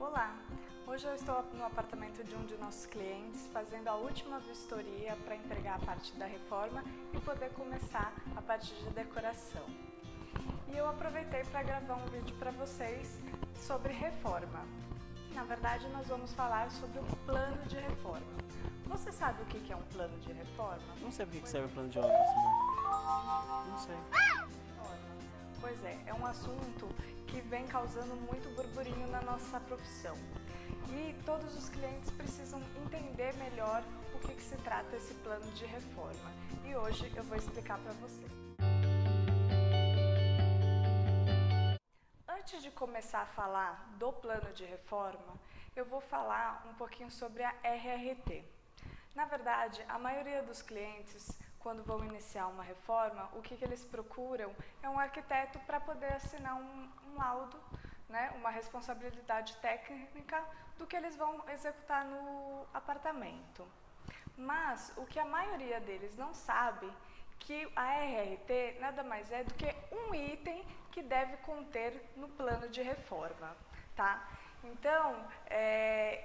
Olá! Hoje eu estou no apartamento de um de nossos clientes fazendo a última vistoria para entregar a parte da reforma e poder começar a parte de decoração. E eu aproveitei para gravar um vídeo para vocês sobre reforma. Na verdade, nós vamos falar sobre o plano de reforma. Você sabe o que é um plano de reforma? Não sei para que serve o plano de obras, mãe. Não sei. Pois é um assunto que vem causando muito burburinho na nossa profissão. E todos os clientes precisam entender melhor o que se trata esse plano de reforma. E hoje eu vou explicar para você. Antes de começar a falar do plano de reforma, eu vou falar um pouquinho sobre a RRT. Na verdade, a maioria dos clientes, quando vão iniciar uma reforma, o que eles procuram é um arquiteto para poder assinar um laudo, né, uma responsabilidade técnica do que eles vão executar no apartamento. Mas o que a maioria deles não sabe, que a RRT nada mais é do que um item que deve conter no plano de reforma, tá? Então,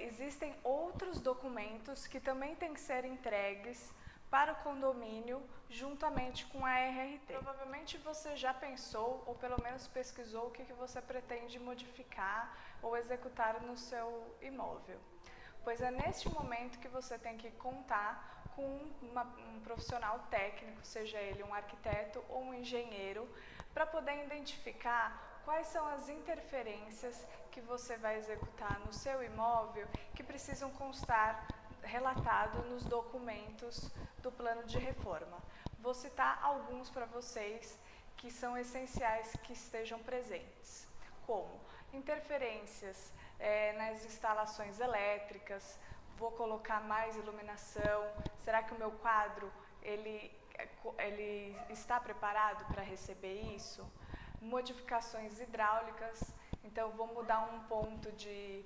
existem outros documentos que também têm que ser entregues para o condomínio juntamente com a RRT. Provavelmente você já pensou ou pelo menos pesquisou o que você pretende modificar ou executar no seu imóvel. Pois é neste momento que você tem que contar com um profissional técnico, seja ele um arquiteto ou um engenheiro, para poder identificar quais são as interferências que você vai executar no seu imóvel que precisam constar relatado nos documentos do plano de reforma. Vou citar alguns para vocês que são essenciais que estejam presentes, como interferências nas instalações elétricas, vou colocar mais iluminação, será que o meu quadro ele está preparado para receber isso? Modificações hidráulicas, então vou mudar um ponto de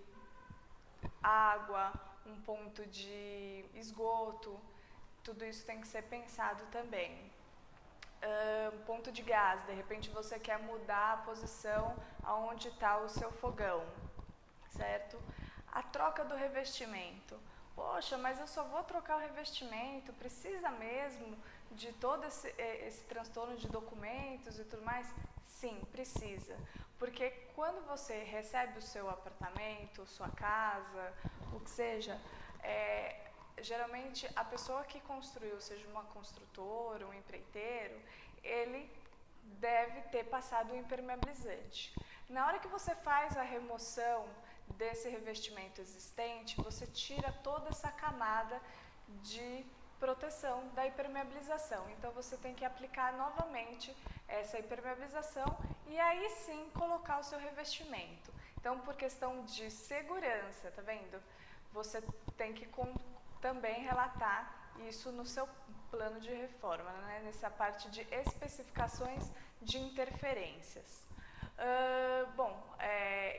água, um ponto de esgoto, tudo isso tem que ser pensado também. Ponto de gás, de repente você quer mudar a posição aonde está o seu fogão, certo? A troca do revestimento. Poxa, mas eu só vou trocar o revestimento, precisa mesmo de todo esse transtorno de documentos e tudo mais? Sim, precisa, porque quando você recebe o seu apartamento, sua casa, o que seja, geralmente a pessoa que construiu, seja uma construtora, um empreiteiro, ele deve ter passado o impermeabilizante. Na hora que você faz a remoção desse revestimento existente, você tira toda essa camada de proteção da impermeabilização. Então você tem que aplicar novamente essa impermeabilização e aí sim colocar o seu revestimento. Então, por questão de segurança, tá vendo? Você tem que também relatar isso no seu plano de reforma, né? Nessa parte de especificações de interferências.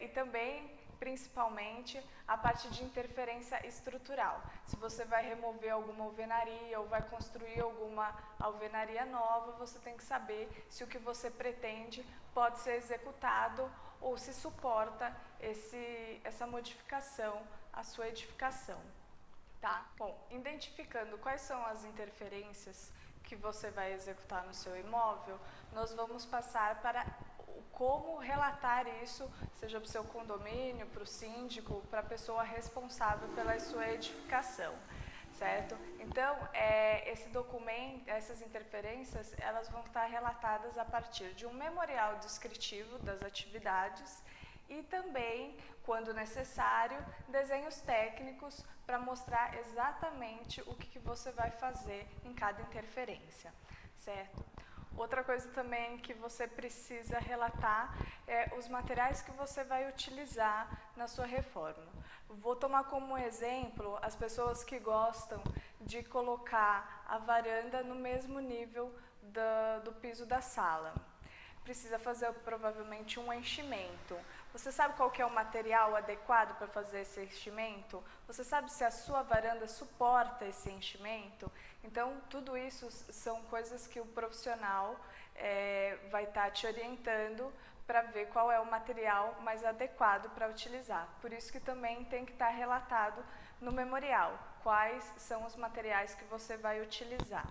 E também, principalmente, a parte de interferência estrutural. Se você vai remover alguma alvenaria ou vai construir alguma alvenaria nova, você tem que saber se o que você pretende pode ser executado ou se suporta essa modificação à sua edificação. Tá? Bom, identificando quais são as interferências que você vai executar no seu imóvel, nós vamos passar para como relatar isso, seja para o seu condomínio, para o síndico, para a pessoa responsável pela sua edificação, certo? Então, esse documento, essas interferências, elas vão estar relatadas a partir de um memorial descritivo das atividades e também, quando necessário, desenhos técnicos para mostrar exatamente o que você vai fazer em cada interferência, certo? Outra coisa também que você precisa relatar é os materiais que você vai utilizar na sua reforma. Vou tomar como exemplo as pessoas que gostam de colocar a varanda no mesmo nível do piso da sala. Precisa fazer provavelmente um enchimento. Você sabe qual que é o material adequado para fazer esse enchimento? Você sabe se a sua varanda suporta esse enchimento? Então, tudo isso são coisas que o profissional vai estar te orientando para ver qual é o material mais adequado para utilizar. Por isso que também tem que estar relatado no memorial, quais são os materiais que você vai utilizar.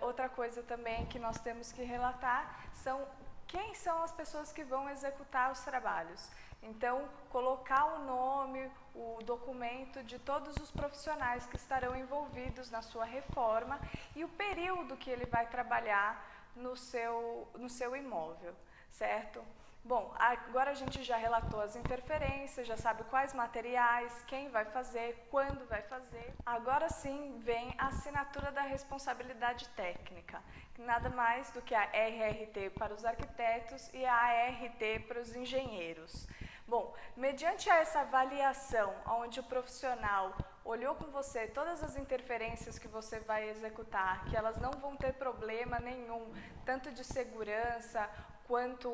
Outra coisa também que nós temos que relatar são quem são as pessoas que vão executar os trabalhos. Então, colocar o nome, o documento de todos os profissionais que estarão envolvidos na sua reforma e o período que ele vai trabalhar no seu imóvel, certo? Bom, agora a gente já relatou as interferências, já sabe quais materiais, quem vai fazer, quando vai fazer. Agora sim vem a assinatura da responsabilidade técnica, que nada mais do que a RRT para os arquitetos e a ART para os engenheiros. Bom, mediante essa avaliação, onde o profissional olhou com você todas as interferências que você vai executar, que elas não vão ter problema nenhum, tanto de segurança quanto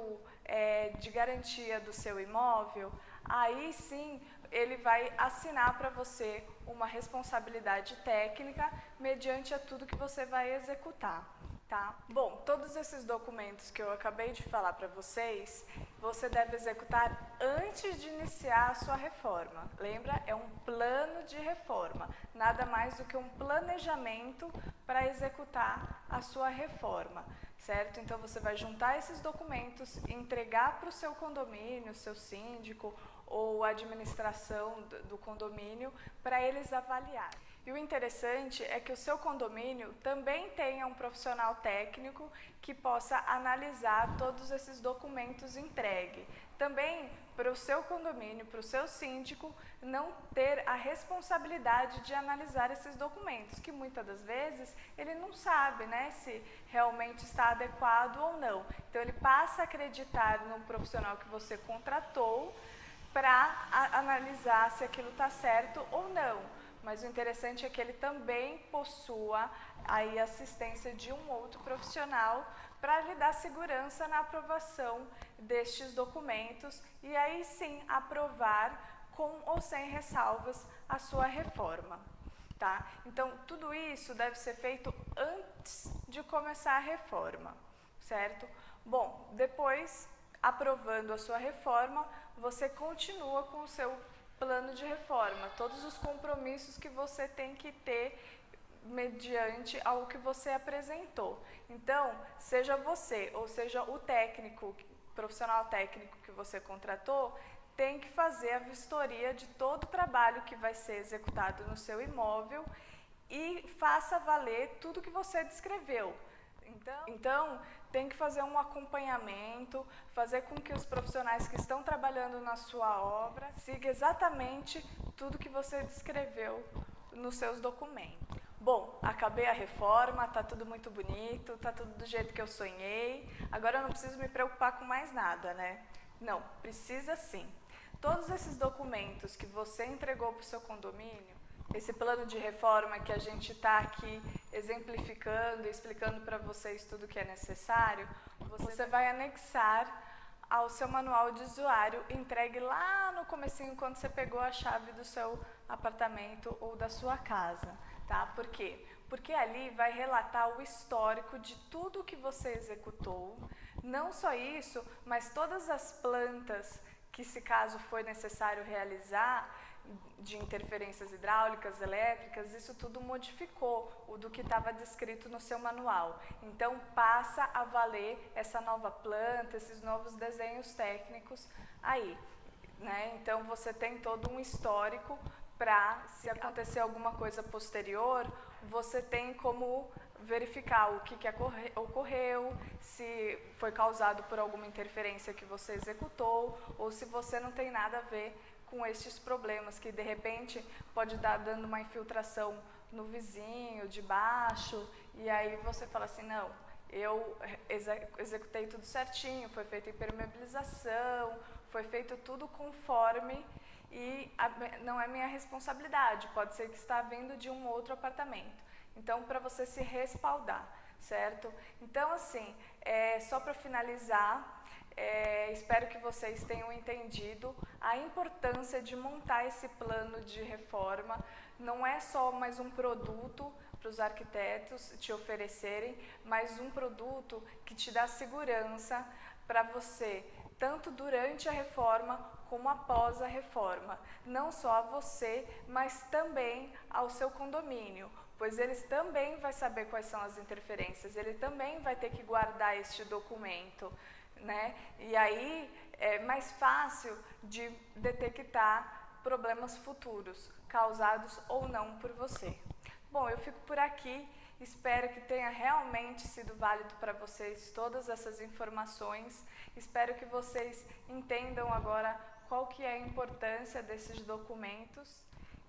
de garantia do seu imóvel, aí sim ele vai assinar para você uma responsabilidade técnica mediante a tudo que você vai executar. Tá? Bom, todos esses documentos que eu acabei de falar para vocês, você deve executar antes de iniciar a sua reforma. Lembra? É um plano de reforma, nada mais do que um planejamento para executar a sua reforma, certo? Então você vai juntar esses documentos, entregar para o seu condomínio, seu síndico ou a administração do condomínio para eles avaliarem. E o interessante é que o seu condomínio também tenha um profissional técnico que possa analisar todos esses documentos entregues. Também para o seu condomínio, para o seu síndico, não ter a responsabilidade de analisar esses documentos, que muitas das vezes ele não sabe, né, se realmente está adequado ou não. Então ele passa a acreditar no profissional que você contratou para analisar se aquilo está certo ou não. Mas o interessante é que ele também possua aí assistência de um outro profissional para lhe dar segurança na aprovação destes documentos e aí sim aprovar com ou sem ressalvas a sua reforma. Tá? Então, tudo isso deve ser feito antes de começar a reforma, certo? Bom, depois, aprovando a sua reforma, você continua com o seu plano de reforma, todos os compromissos que você tem que ter mediante ao que você apresentou. Então, seja você ou seja o técnico, profissional técnico que você contratou, tem que fazer a vistoria de todo o trabalho que vai ser executado no seu imóvel e faça valer tudo que você descreveu. Então, tem que fazer um acompanhamento, fazer com que os profissionais que estão trabalhando na sua obra sigam exatamente tudo que você descreveu nos seus documentos. Bom, acabei a reforma, está tudo muito bonito, está tudo do jeito que eu sonhei, agora eu não preciso me preocupar com mais nada, né? Não, precisa sim. Todos esses documentos que você entregou para o seu condomínio, esse plano de reforma que a gente está aqui exemplificando e explicando para vocês tudo que é necessário, você vai anexar ao seu manual de usuário entregue lá no comecinho quando você pegou a chave do seu apartamento ou da sua casa. Tá? Por quê? Porque ali vai relatar o histórico de tudo que você executou, não só isso, mas todas as plantas que, se caso for necessário realizar, de interferências hidráulicas, elétricas, isso tudo modificou o do que estava descrito no seu manual. Então, passa a valer essa nova planta, esses novos desenhos técnicos aí, né? Então, você tem todo um histórico para, se acontecer alguma coisa posterior, você tem como verificar o que ocorreu, se foi causado por alguma interferência que você executou, ou se você não tem nada a ver com estes problemas, que de repente pode estar dando uma infiltração no vizinho, de baixo, e aí você fala assim, não, eu executei tudo certinho, foi feita impermeabilização, foi feito tudo conforme e não é minha responsabilidade, pode ser que está vindo de um outro apartamento. Então, para você se respaldar, certo? Então, assim, só para finalizar, espero que vocês tenham entendido a importância de montar esse plano de reforma. Não é só mais um produto para os arquitetos te oferecerem, mas um produto que te dá segurança para você, tanto durante a reforma como após a reforma. Não só a você, mas também ao seu condomínio, pois eles também vão saber quais são as interferências, ele também vai ter que guardar este documento, né? E aí é mais fácil de detectar problemas futuros, causados ou não por você. Bom, eu fico por aqui, espero que tenha realmente sido válido para vocês todas essas informações, espero que vocês entendam agora qual que é a importância desses documentos.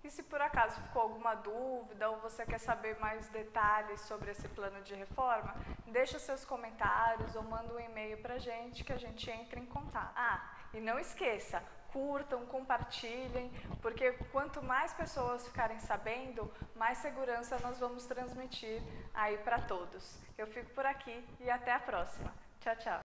E se por acaso ficou alguma dúvida ou você quer saber mais detalhes sobre esse plano de reforma, deixa seus comentários ou manda um e-mail para a gente que a gente entra em contato. E não esqueça, curtam, compartilhem, porque quanto mais pessoas ficarem sabendo, mais segurança nós vamos transmitir aí para todos. Eu fico por aqui e até a próxima. Tchau, tchau.